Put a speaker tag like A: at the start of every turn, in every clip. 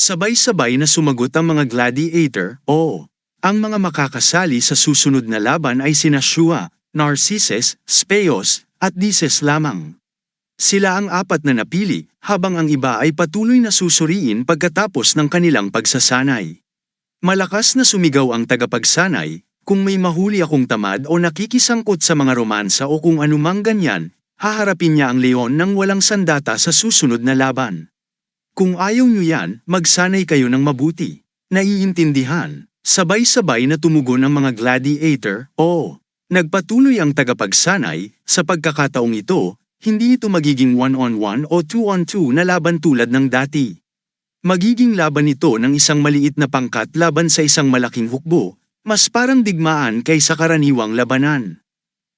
A: Sabay-sabay na sumagot ang mga gladiator, oo. Ang mga makakasali sa susunod na laban ay sina Shua, Narcissus, Speos, at Dices lamang. Sila ang apat na napili, habang ang iba ay patuloy na susuriin pagkatapos ng kanilang pagsasanay. Malakas na sumigaw ang tagapagsanay, kung may mahuli akong tamad o nakikisangkot sa mga romansa o kung anumang ganyan, haharapin niya ang leon ng walang sandata sa susunod na laban. Kung ayaw niyo yan, magsanay kayo ng mabuti. Naiintindihan. Sabay-sabay na tumugon ang mga gladiator, oo. Nagpatuloy ang tagapagsanay, sa pagkakataong ito, hindi ito magiging 1-on-1 o 2-on-2 na laban tulad ng dati. Magiging laban ito ng isang maliit na pangkat laban sa isang malaking hukbo, mas parang digmaan kaysa karaniwang labanan.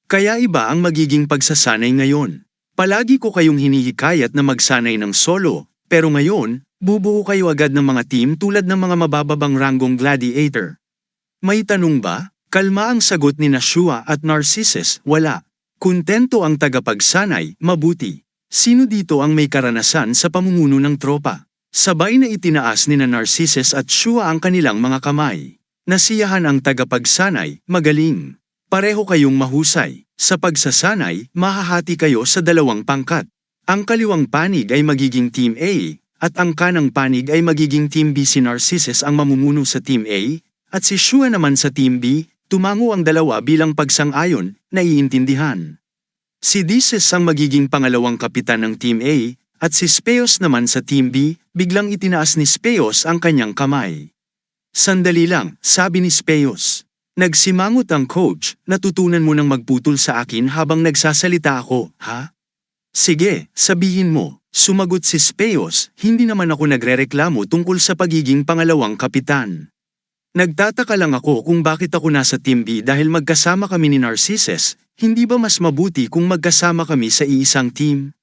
A: Kaya iba ang magiging pagsasanay ngayon. Palagi ko kayong hinihikayat na magsanay ng solo, pero ngayon, bubuo kayo agad ng mga team tulad ng mga mabababang ranggong gladiator. May tanong ba? Kalma ang sagot ni Shua at Narcissus, wala. Kontento ang tagapagsanay, mabuti. Sino dito ang may karanasan sa pamumuno ng tropa? Sabay na itinaas ni Narcissus at Shua ang kanilang mga kamay. Nasiyahan ang tagapagsanay, magaling. Pareho kayong mahusay. Sa pagsasanay, mahahati kayo sa dalawang pangkat. Ang kaliwang panig ay magiging Team A, at ang kanang panig ay magiging Team B. Si Narcissus ang mamumuno sa Team A, at si Shua naman sa Team B, tumango ang dalawa bilang pagsang-ayon, naiintindihan. Si Dices ang magiging pangalawang kapitan ng Team A, at si Speos naman sa Team B, biglang itinaas ni Speos ang kanyang kamay. Sandali lang, sabi ni Speos. Nagsimangot ang coach, natutunan mo nang magputol sa akin habang nagsasalita ako, ha? Sige, sabihin mo, sumagot si Speos, hindi naman ako nagrereklamo tungkol sa pagiging pangalawang kapitan. Nagtataka lang ako kung bakit ako nasa Team B dahil magkasama kami ni Narcissus, hindi ba mas mabuti kung magkasama kami sa iisang team?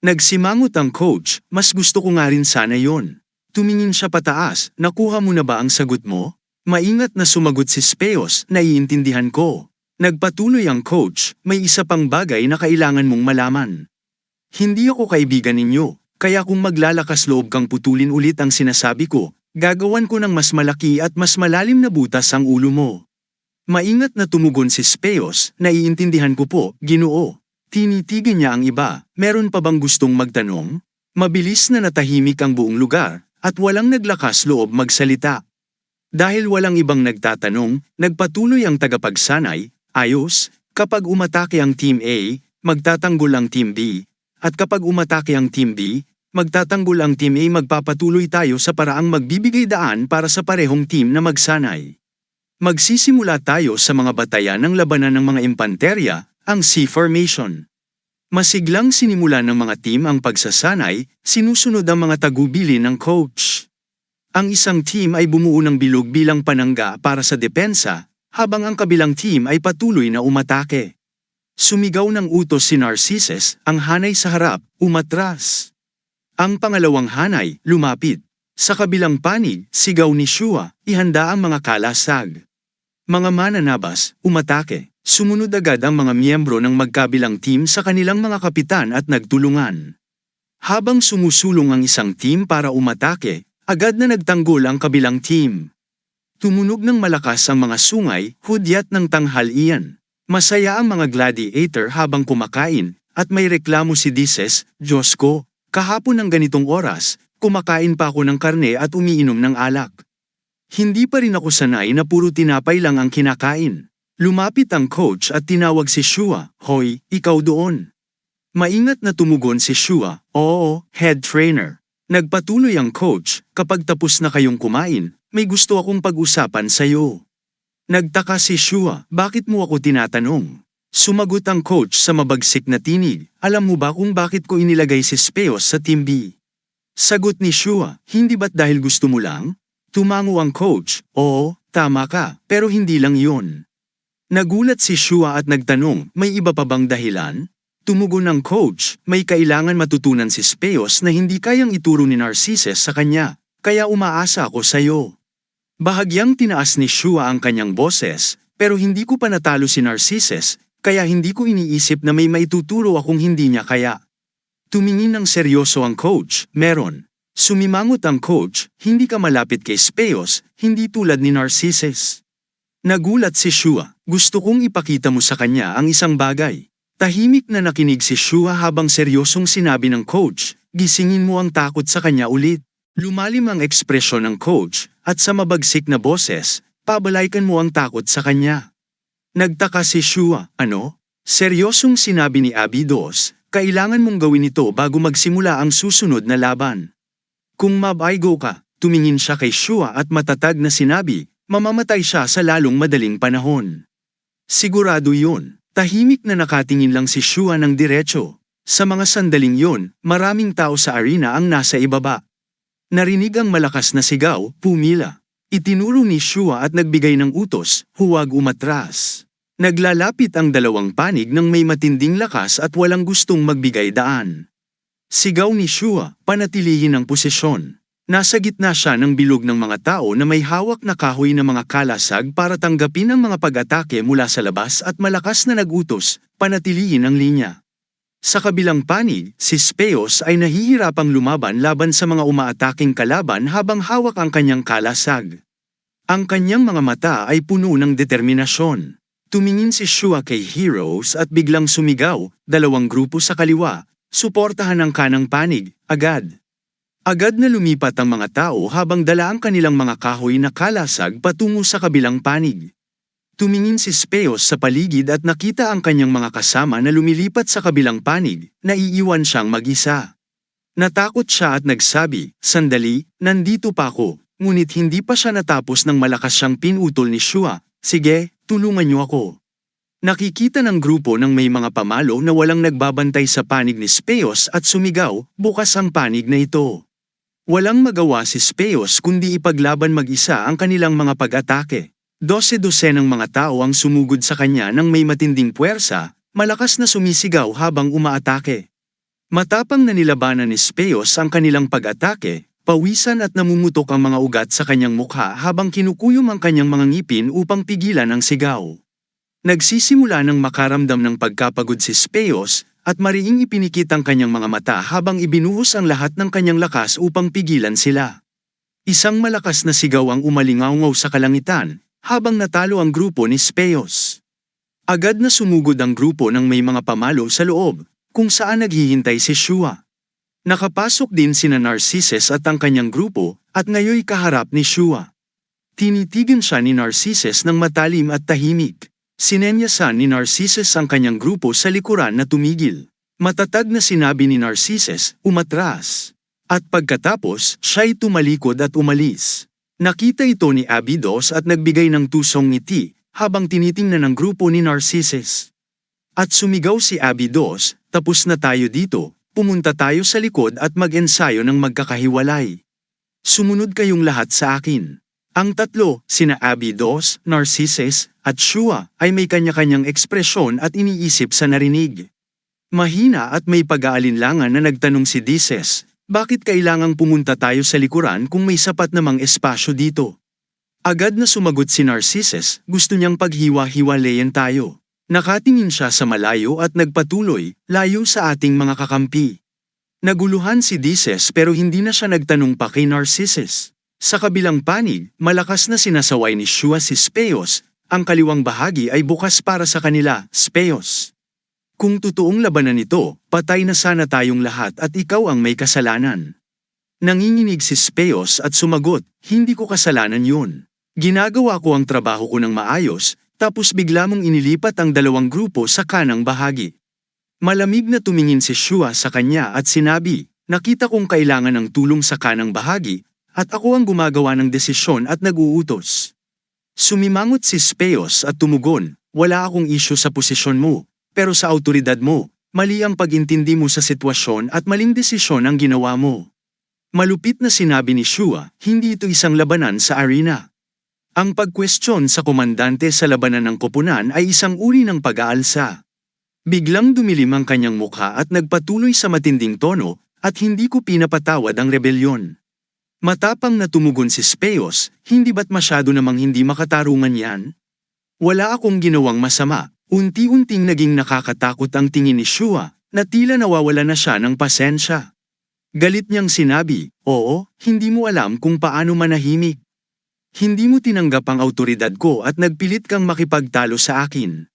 A: Nagsimangot ang coach, mas gusto ko nga rin sana yon. Tumingin siya pataas, nakuha mo na ba ang sagot mo? Maingat na sumagot si Speos, naiintindihan ko. Nagpatuloy ang coach, may isa pang bagay na kailangan mong malaman. Hindi ako kaibigan ninyo, kaya kung maglalakas loob kang putulin ulit ang sinasabi ko, gagawan ko ng mas malaki at mas malalim na butas ang ulo mo. Maingat na tumugon si Speos, naiintindihan ko po, Ginoo. Tinitigan niya ang iba, meron pa bang gustong magtanong? Mabilis na natahimik ang buong lugar, at walang naglakas loob magsalita. Dahil walang ibang nagtatanong, nagpatuloy ang tagapagsanay, ayos, kapag umatake ang Team A, magtatanggol ang Team B, at kapag umatake ang Team B, magtatanggol ang Team A. Magpapatuloy tayo sa paraang magbibigay daan para sa parehong team na magsanay. Magsisimula tayo sa mga batayan ng labanan ng mga impanterya, ang C formation. Masiglang sinimulan ng mga team ang pagsasanay, sinusunod ang mga tagubilin ng coach. Ang isang team ay bumuo ng bilog bilang panangga para sa depensa, habang ang kabilang team ay patuloy na umatake. Sumigaw ng utos si Narcissus, ang hanay sa harap, umatras. Ang pangalawang hanay, lumapit. Sa kabilang panig, sigaw ni Shua, ihanda ang mga kalasag. Mga mananabas, umatake. Sumunod agad ang mga miyembro ng magkabilang team sa kanilang mga kapitan at nagtulungan. Habang sumusulong ang isang team para umatake, agad na nagtanggol ang kabilang team. Tumunog ng malakas ang mga sungay, hudyat ng tanghalian. Masaya ang mga gladiator habang kumakain, at may reklamo si Dices, Diyos ko, kahapon ng ganitong oras, kumakain pa ako ng karne at umiinom ng alak. Hindi pa rin ako sanay na puro tinapay lang ang kinakain. Lumapit ang coach at tinawag si Shua, hoy, ikaw doon. Maingat na tumugon si Shua, oo, head trainer. Nagpatuloy ang coach, kapag tapos na kayong kumain, may gusto akong pag-usapan sa'yo. Nagtaka si Shua, bakit mo ako tinatanong? Sumagot ang coach sa mabagsik na tinig, alam mo ba kung bakit ko inilagay si Speos sa Team B? Sagot ni Shua, hindi ba't dahil gusto mo lang? Tumango ang coach, oo, tama ka, pero hindi lang yun. Nagulat si Shua at nagtanong, may iba pa bang dahilan? Tumugon ang coach, may kailangan matutunan si Speos na hindi kayang ituro ni Narcissus sa kanya, kaya umaasa ako sa'yo. Bahagyang tinaas ni Shua ang kanyang boses, pero hindi ko pa natalo si Narcissus, kaya hindi ko iniisip na may maituturo akong hindi niya kaya. Tumingin ng seryoso ang coach, meron. Sumimangot ang coach, hindi ka malapit kay Speos, hindi tulad ni Narcissus. Nagulat si Shua, gusto kong ipakita mo sa kanya ang isang bagay. Tahimik na nakinig si Shua habang seryosong sinabi ng coach, gisingin mo ang takot sa kanya ulit. Lumalim ang ekspresyon ng coach, at sa mabagsik na boses, pabalaykan mo ang takot sa kanya. Nagtaka si Shua, ano? Seryosong sinabi ni Abydos, kailangan mong gawin ito bago magsimula ang susunod na laban. Kung mabaygo ka, tumingin siya kay Shua at matatag na sinabi, mamamatay siya sa lalong madaling panahon. Sigurado yun, tahimik na nakatingin lang si Shua ng diretso. Sa mga sandaling yun, maraming tao sa arena ang nasa ibaba. Narinig ang malakas na sigaw, pumila. Itinuro ni Shua at nagbigay ng utos, huwag umatras. Naglalapit ang dalawang panig ng may matinding lakas at walang gustong magbigay daan. Sigaw ni Shua, panatilihin ang posisyon. Nasa gitna siya ng bilog ng mga tao na may hawak na kahoy na mga kalasag para tanggapin ang mga pag-atake mula sa labas at malakas na nagutos, panatilihin ang linya. Sa kabilang panig, si Speos ay nahihirapang lumaban laban sa mga umaataking kalaban habang hawak ang kanyang kalasag. Ang kanyang mga mata ay puno ng determinasyon. Tumingin si Shua kay Heroes at biglang sumigaw, dalawang grupo sa kaliwa, suportahan ang kanang panig, agad. Agad na lumipat ang mga tao habang dala ang kanilang mga kahoy na kalasag patungo sa kabilang panig. Tumingin si Speos sa paligid at nakita ang kanyang mga kasama na lumilipat sa kabilang panig, naiiwan siyang mag-isa. Natakot siya at nagsabi, sandali, nandito pa ako, ngunit hindi pa siya natapos ng malakas siyang pinutol ni Shua, sige, tulungan niyo ako. Nakikita ng grupo ng may mga pamalo na walang nagbabantay sa panig ni Speos at sumigaw, bukas ang panig na ito. Walang magawa si Speos kundi ipaglaban mag-isa ang kanilang mga pag-atake. 12 ng mga tao ang sumugod sa kanya ng may matinding puwersa, malakas na sumisigaw habang umaatake. Matapang na nilabanan ni Speos ang kanilang pag-atake, pawisan at namumutok ang mga ugat sa kanyang mukha habang kinukuyom ang kanyang mga ngipin upang pigilan ang sigaw. Nagsisimula ng makaramdam ng pagkapagod si Speos at mariing ipinikit ang kanyang mga mata habang ibinuhos ang lahat ng kanyang lakas upang pigilan sila. Isang malakas na sigaw ang umalingaw sa kalangitan, habang natalo ang grupo ni Speos. Agad na sumugod ang grupo ng may mga pamalo sa loob, kung saan naghihintay si Shua. Nakapasok din sina Narcissus at ang kanyang grupo, at ngayoy kaharap ni Shua. Tinitigan siya ni Narcissus ng matalim at tahimik. Sinenyasan ni Narcissus ang kanyang grupo sa likuran na tumigil. Matatag na sinabi ni Narcissus, umatras. At pagkatapos, siya'y tumalikod at umalis. Nakita ito ni Abydos at nagbigay ng tusong ngiti, habang tinitingnan ng grupo ni Narcissus. At sumigaw si Abydos, tapos na tayo dito, pumunta tayo sa likod at mag-ensayo ng magkakahiwalay. Sumunod kayong lahat sa akin. Ang tatlo, sina Abydos, Narcissus, at Shua, ay may kanya-kanyang ekspresyon at iniisip sa narinig. Mahina at may pag-aalinlangan na nagtanong si Dices, bakit kailangang pumunta tayo sa likuran kung may sapat namang espasyo dito? Agad na sumagot si Narcissus, gusto niyang paghiwa-hiwalayan tayo. Nakatingin siya sa malayo at nagpatuloy, layo sa ating mga kakampi. Naguluhan si Dices pero hindi na siya nagtanong pa kay Narcissus. Sa kabilang panig, malakas na sinasaway ni Shua si Speos, ang kaliwang bahagi ay bukas para sa kanila, Speos. Kung totoong labanan ito, patay na sana tayong lahat at ikaw ang may kasalanan. Nanginginig si Speos at sumagot, hindi ko kasalanan yun. Ginagawa ko ang trabaho ko ng maayos, tapos bigla mong inilipat ang dalawang grupo sa kanang bahagi. Malamig na tumingin si Shua sa kanya at sinabi, nakita kong kailangan ng tulong sa kanang bahagi, at ako ang gumagawa ng desisyon at nag-uutos. Sumimangot si Speos at tumugon, wala akong isyu sa posisyon mo. Pero sa autoridad mo, mali ang pag-intindi mo sa sitwasyon at maling desisyon ang ginawa mo. Malupit na sinabi ni Shua, hindi ito isang labanan sa arena. Ang pagkwestiyon sa komandante sa labanan ng koponan ay isang uri ng pag-aalsa. Biglang dumilim ang kanyang mukha at nagpatuloy sa matinding tono, at hindi ko pinapatawad ang rebelyon. Matapang na tumugon si Speos, hindi ba't masyado namang hindi makatarungan yan? Wala akong ginawang masama. Unti-unting naging nakakatakot ang tingin ni Shua, na tila nawawala na siya ng pasensya. Galit niyang sinabi, "Oo, hindi mo alam kung paano manahimik. Hindi mo tinanggap ang awtoridad ko at nagpilit kang makipagtalo sa akin."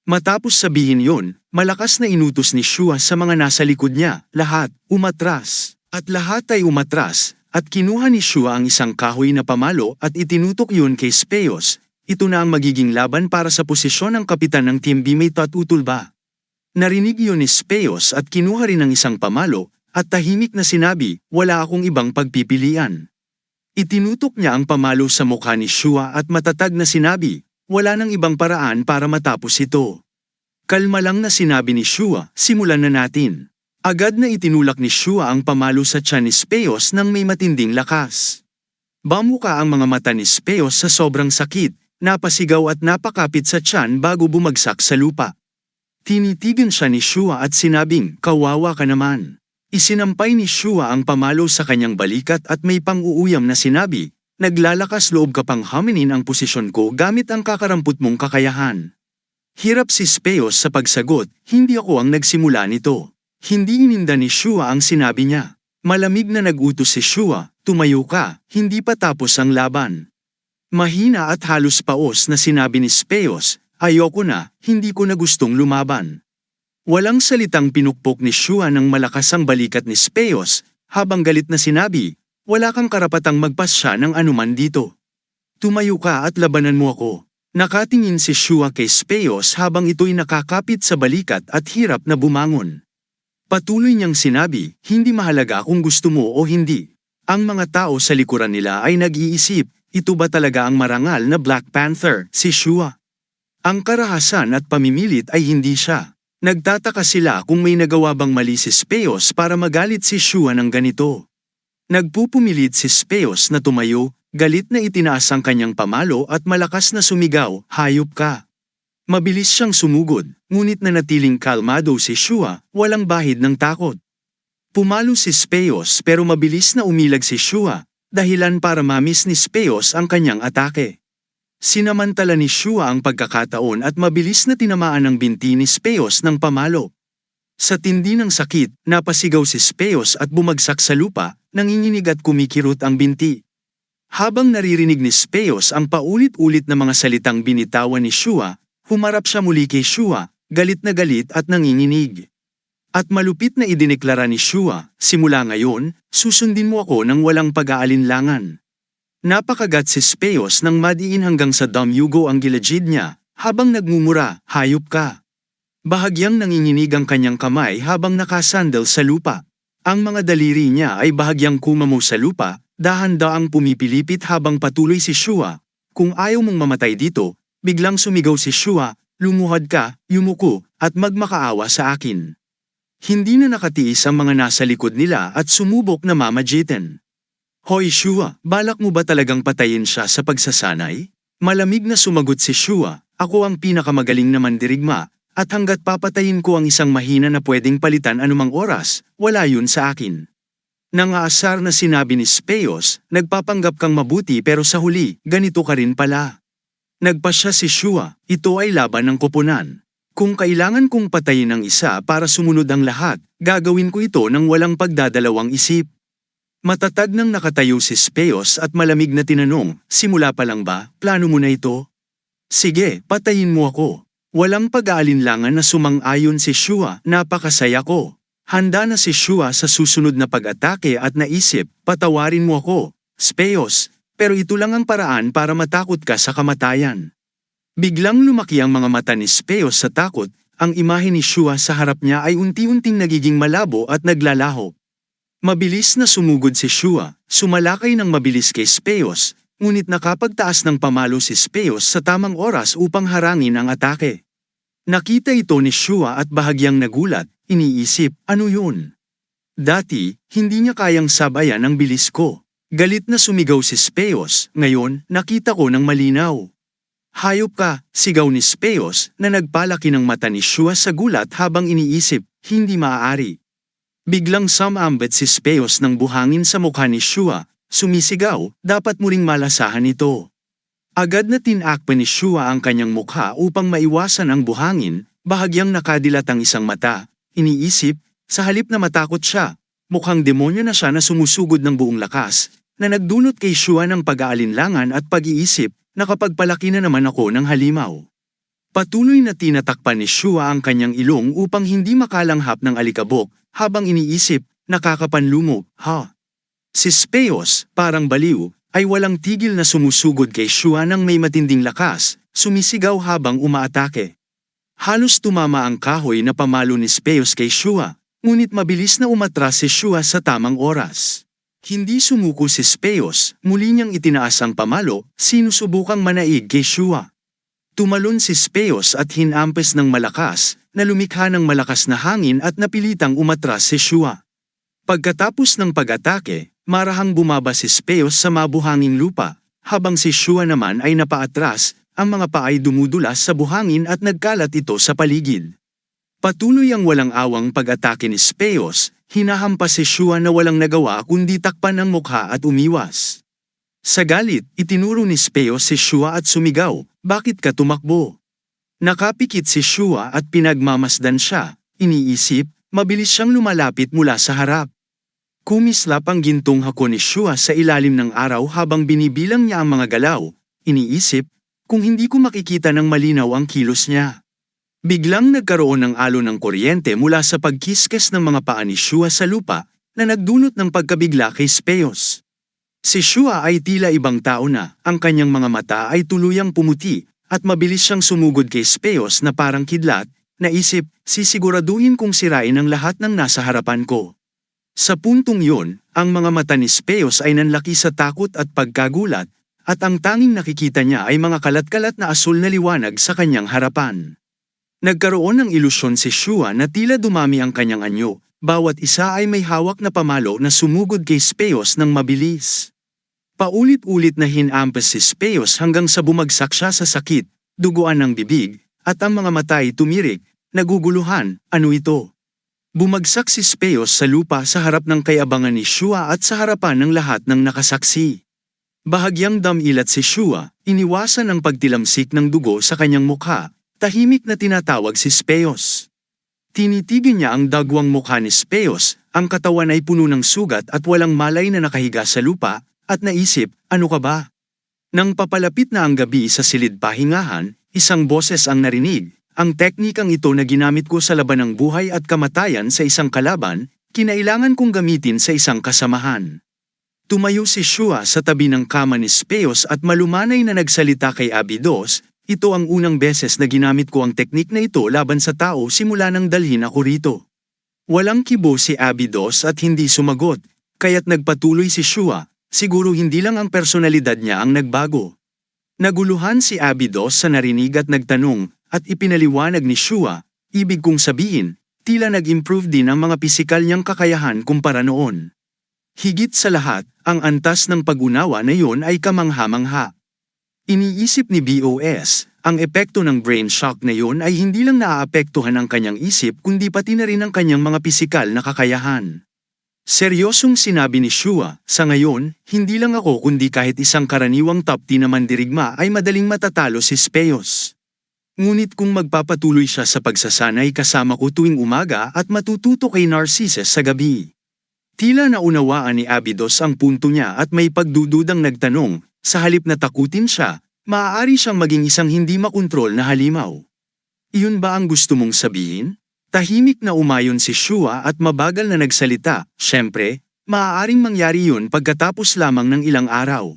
A: Matapos sabihin yon, malakas na inutos ni Shua sa mga nasa likod niya, lahat, umatras. At lahat ay umatras, at kinuha ni Shua ang isang kahoy na pamalo at itinutok yun kay Speos. Ito na ang magiging laban para sa posisyon ng kapitan ng Team Bimate at Utulba. Narinig yun ni Speos at kinuha rin ang isang pamalo, at tahimik na sinabi, "Wala akong ibang pagpipilian." Itinutok niya ang pamalo sa mukha ni Shua at matatag na sinabi, "Wala nang ibang paraan para matapos ito." Kalma lang na sinabi ni Shua, "Simulan na natin." Agad na itinulak ni Shua ang pamalo sa tiyan ni Speos nang may matinding lakas. Bamuka ang mga mata ni Speos sa sobrang sakit, napasigaw at napakapit sa tiyan bago bumagsak sa lupa. Tinitigan siya ni Shua at sinabing, "Kawawa ka naman." Isinampay ni Shua ang pamalo sa kanyang balikat at may pang-uuyam na sinabi, "Naglalakas loob ka pang haminin ang posisyon ko gamit ang kakarampot mong kakayahan." Hirap si Speos sa pagsagot, "Hindi ako ang nagsimula nito." Hindi ininda ni Shua ang sinabi niya. Malamig na nag-utos si Shua, "Tumayo ka, hindi pa tapos ang laban." Mahina at halos paos na sinabi ni Speos, "Ayoko na, hindi ko na gustong lumaban." Walang salitang pinukpok ni Shua ng malakas ang balikat ni Speos, habang galit na sinabi, "Wala kang karapatang magpasya ng anuman dito. Tumayo ka at labanan mo ako." Nakatingin si Shua kay Speos habang ito'y nakakapit sa balikat at hirap na bumangon. Patuloy niyang sinabi, "Hindi mahalaga kung gusto mo o hindi." Ang mga tao sa likuran nila ay nag-iisip, ito ba talaga ang marangal na Black Panther, si Shua? Ang karahasan at pamimilit ay hindi siya. Nagtataka sila kung may nagawa bang mali si Speos para magalit si Shua ng ganito. Nagpupumilit si Speos na tumayo, galit na itinaas ang kanyang pamalo at malakas na sumigaw, "Hayop ka." Mabilis siyang sumugod, ngunit nanatiling kalmado si Shua, walang bahid ng takot. Pumalo si Speos pero mabilis na umilag si Shua, dahilan para mamis ni Speos ang kanyang atake. Sinamantala ni Shua ang pagkakataon at mabilis na tinamaan ang binti ni Speos ng pamalo. Sa tindi ng sakit, napasigaw si Speos at bumagsak sa lupa, nanginginig at kumikirot ang binti. Habang naririnig ni Speos ang paulit-ulit na mga salitang binitawan ni Shua, humarap siya muli kay Shua, galit at nanginginig. At malupit na idineklara ni Shua, "Simula ngayon, susundin mo ako ng walang pag-aalinlangan." Napakagat si Speos nang madiin hanggang sa damyugo ang gilagid niya, habang nagmumura, "Hayop ka." Bahagyang nanginginig ang kanyang kamay habang nakasandal sa lupa. Ang mga daliri niya ay bahagyang kumamo sa lupa, dahan-daang pumipilipit habang patuloy si Shua. "Kung ayaw mong mamatay dito," biglang sumigaw si Shua, "lumuhad ka, yumuko, at magmakaawa sa akin." Hindi na nakatiis ang mga nasa likod nila at sumubok na mamagitan. "Hoy Shua, balak mo ba talagang patayin siya sa pagsasanay?" Malamig na sumagot si Shua, "Ako ang pinakamagaling na mandirigma, at hanggat papatayin ko ang isang mahina na pwedeng palitan anumang oras, wala yun sa akin." Nangaasar na sinabi ni Speos, "Nagpapanggap kang mabuti pero sa huli, ganito ka rin pala." Nagpasya si Shua, "Ito ay laban ng koponan. Kung kailangan kong patayin ang isa para sumunod ang lahat, gagawin ko ito ng walang pagdadalawang isip." Matatag nang nakatayo si Speos at malamig na tinanong, "Simula pa lang ba, plano mo na ito?" "Sige, patayin mo ako." Walang pag-aalinlangan na sumang-ayon si Shua, "Napakasaya ko." Handa na si Shua sa susunod na pag-atake at naisip, "Patawarin mo ako, Speos, pero ito lang ang paraan para matakot ka sa kamatayan." Biglang lumaki ang mga mata ni Speos sa takot, ang imahe ni Shua sa harap niya ay unti-unting nagiging malabo at naglalaho. Mabilis na sumugod si Shua, sumalakay ng mabilis kay Speos, ngunit nakapagtaas ng pamalo si Speos sa tamang oras upang harangin ang atake. Nakita ito ni Shua at bahagyang nagulat, iniisip, "Ano yun?" Dati, hindi niya kayang sabayan ang bilis ko. Galit na sumigaw si Speos, "Ngayon, nakita ko ng malinaw." "Hayop ka," sigaw ni Speos na nagpalaki ng mata ni Shua sa gulat habang iniisip, "Hindi maaari." Biglang sumambit si Speos ng buhangin sa mukha ni Shua, sumisigaw, "Dapat mo ring malasahan ito." Agad na tinakpan ni Shua ang kanyang mukha upang maiwasan ang buhangin, bahagyang nakadilat ang isang mata, iniisip, sa halip na matakot siya, Mukhang demonyo na siya na sumusugod ng buong lakas, na nagdulot kay Shua ng pag-aalinlangan at pag-iisip na kapagpalaki na naman ako ng halimaw. Patuloy na tinatakpan ni Shua ang kanyang ilong upang hindi makalanghap ng alikabok habang iniisip, nakakapanlumo, ha? Si Speos, parang baliw, ay walang tigil na sumusugod kay Shua ng may matinding lakas, sumisigaw habang umaatake. Halos tumama ang kahoy na pamalo ni Speos kay Shua, ngunit mabilis na umatras si Shua sa tamang oras. Hindi sumuko si Speos, muli niyang itinaas ang pamalo, sinusubukang manaig kay Shua. Tumalon si Speos at hinampes ng malakas, na lumikha ng malakas na hangin at napilitang umatras si Shua. Pagkatapos ng pag-atake, marahang bumaba si Speos sa mabuhanging lupa, habang si Shua naman ay napaatras, ang mga paa ay dumudulas sa buhangin at nagkalat ito sa paligid. Patuloy ang walang awang pag-atake ni Speos, hinahampas si Shua na walang nagawa kundi takpan ang mukha at umiwas. Sa galit, itinuro ni Speos si Shua at sumigaw, "Bakit ka tumakbo?" Nakapikit si Shua at pinagmamasdan siya, iniisip, mabilis siyang lumalapit mula sa harap. Kumislap ang gintong hako ni Shua sa ilalim ng araw habang binibilang niya ang mga galaw, iniisip, kung hindi ko makikita ng malinaw ang kilos niya. Biglang nagkaroon ng alon ng kuryente mula sa pagkiskes ng mga paa ni Shua sa lupa, na nagdulot ng pagkabigla kay Speos. Si Shua ay tila ibang tao na, ang kanyang mga mata ay tuluyang pumuti, at mabilis siyang sumugod kay Speos na parang kidlat, naisip, sisiguraduhin kong sirain ang lahat ng nasa harapan ko. Sa puntong yun, ang mga mata ni Speos ay nanlaki sa takot at pagkagulat, at ang tanging nakikita niya ay mga kalat-kalat na asul na liwanag sa kanyang harapan. Nagkaroon ng ilusyon si Shua na tila dumami ang kanyang anyo, bawat isa ay may hawak na pamalo na sumugod kay Speos ng mabilis. Paulit-ulit na hinampes si Speos hanggang sa bumagsak siya sa sakit, duguan ng bibig, at ang mga mata ay tumirik, naguguluhan, ano ito? Bumagsak si Speos sa lupa sa harap ng kayabangan ni Shua at sa harapan ng lahat ng nakasaksi. Bahagyang damilat si Shua, iniwasan ang pagtilamsik ng dugo sa kanyang mukha, tahimik na tinatawag si Speos. Tinitigan niya ang dagwang mukha ni Speos, ang katawan ay puno ng sugat at walang malay na nakahiga sa lupa, at naisip, ano ka ba? Nang papalapit na ang gabi sa silid pahingahan, isang boses ang narinig, ang teknikang ito na ginamit ko sa laban ng buhay at kamatayan sa isang kalaban, kinailangan kong gamitin sa isang kasamahan. Tumayo si Shua sa tabi ng kama ni Speos at malumanay na nagsalita kay Abydos, ito ang unang beses na ginamit ko ang teknik na ito laban sa tao simula nang dalhin ako rito. Walang kibo si Abydos at hindi sumagot, kaya't nagpatuloy si Shua, siguro hindi lang ang personalidad niya ang nagbago. Naguluhan si Abydos sa narinig at nagtanong, at ipinaliwanag ni Shua, ibig kong sabihin, tila nag-improve din ang mga pisikal niyang kakayahan kumpara noon. Higit sa lahat, ang antas ng pag-unawa na iyon ay kamangha-mangha. Iniisip ni BOS, ang epekto ng brain shock na iyon ay hindi lang naaapektuhan ang kanyang isip kundi pati na rin ang kanyang mga pisikal na kakayahan. Seryosong sinabi ni Shua, sa ngayon, hindi lang ako kundi kahit isang karaniwang top 10 na mandirigma ay madaling matatalo si Speos. Ngunit kung magpapatuloy siya sa pagsasanay kasama ko tuwing umaga at matututo kay Narcissus sa gabi. Tila naunawaan ni Abydos ang punto niya at may pagdududang nagtanong, sa halip na takutin siya, maaari siyang maging isang hindi makontrol na halimaw. Iyon ba ang gusto mong sabihin? Tahimik na umayon si Shua at mabagal na nagsalita, syempre, maaaring mangyari yun pagkatapos lamang ng ilang araw.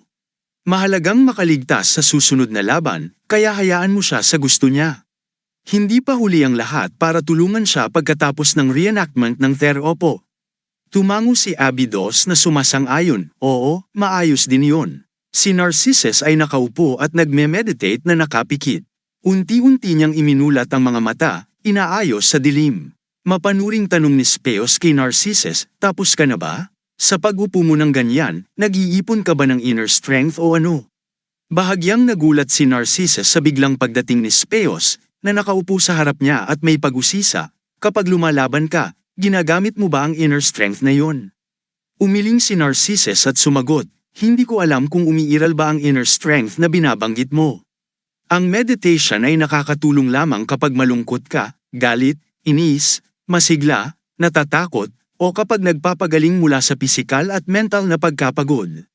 A: Mahalagang makaligtas sa susunod na laban, kaya hayaan mo siya sa gusto niya. Hindi pa huli ang lahat para tulungan siya pagkatapos ng reenactment ng Theropo. Tumango si Abydos na sumasang-ayon, oo, maayos din yun. Si Narcissus ay nakaupo at nagme-meditate na nakapikit. Unti-unti niyang iminulat ang mga mata, inaayos sa dilim. Mapanuring tanong ni Speos kay Narcissus, tapos ka na ba? Sa pag-upo mo ng ganyan, nag-iipon ka ba ng inner strength o ano? Bahagyang nagulat si Narcissus sa biglang pagdating ni Speos, na nakaupo sa harap niya at may pag-usisa, kapag lumalaban ka, ginagamit mo ba ang inner strength na yon? Umiling si Narcissus at sumagot, hindi ko alam kung umiiral ba ang inner strength na binabanggit mo. Ang meditation ay nakakatulong lamang kapag malungkot ka, galit, inis, masigla, natatakot, o kapag nagpapagaling mula sa pisikal at mental na pagkapagod.